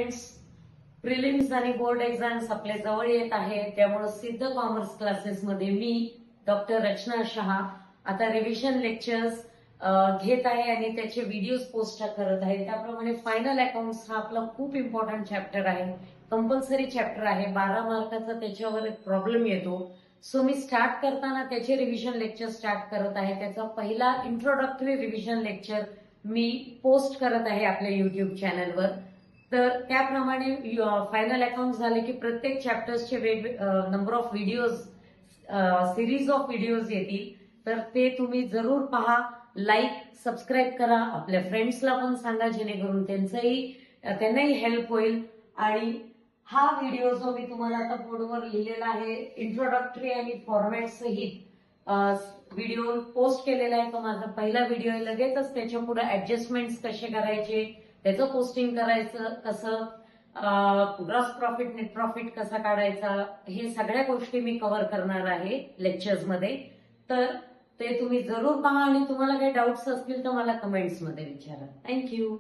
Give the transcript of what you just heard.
Friends, prelims आणि board exams आपल्या जवळ येत आहे, त्यामुळे सिद्ध कॉमर्स क्लासेसमध्ये मी डॉक्टर रचना शहा आता रिव्हिजन लेक्चर्स घेत आहे आणि त्याचे व्हिडिओज पोस्ट करत आहे. त्याप्रमाणे फायनल अकाउंट्स हा आपला खूप इम्पॉर्टंट चॅप्टर आहे, कंपल्सरी चॅप्टर आहे. 12 मार्काचा त्याच्यावर एक प्रॉब्लेम येतो. सो मी स्टार्ट करताना त्याचे रिव्हिजन लेक्चर स्टार्ट करत आहे. त्याचा पहिला इंट्रोडक्टरी रिव्हिजन लेक्चर मी पोस्ट करत आहे आपल्या युट्यूब चॅनलवर. तर त्याप्रमाणे फायनल अकाउंट झाले की प्रत्येक चॅप्टर्सचे number of videos, series of videos येतील. तर ते तुम्ही जरूर पहा, लाईक सबस्क्राईब करा, आपल्या फ्रेंड्सला पण सांगा जेणेकरून त्यांनाही हेल्प होईल. आणि हा व्हिडिओ जो मी तुम्हाला आता बोर्डवर लिहिलेला आहे, इंट्रोडक्टरी आणि फॉर्मॅट सहित व्हिडिओ पोस्ट केलेला आहे, तो माझा पहिला व्हिडिओ आहे. लगेचच त्याच्या पुढे ऍडजस्टमेंट्स कसे करायचे, त्याचं पोस्टिंग करायचं कसं, ग्रॉस प्रॉफिट नेट प्रॉफिट कसा काढायचा, हे सगळ्या गोष्टी मी कव्हर करणार आहे लेक्चर्समध्ये. तर ते तुम्ही जरूर पहा आणि तुम्हाला काही डाऊट्स असतील तर मला कमेंट्समध्ये विचारा. थँक्यू.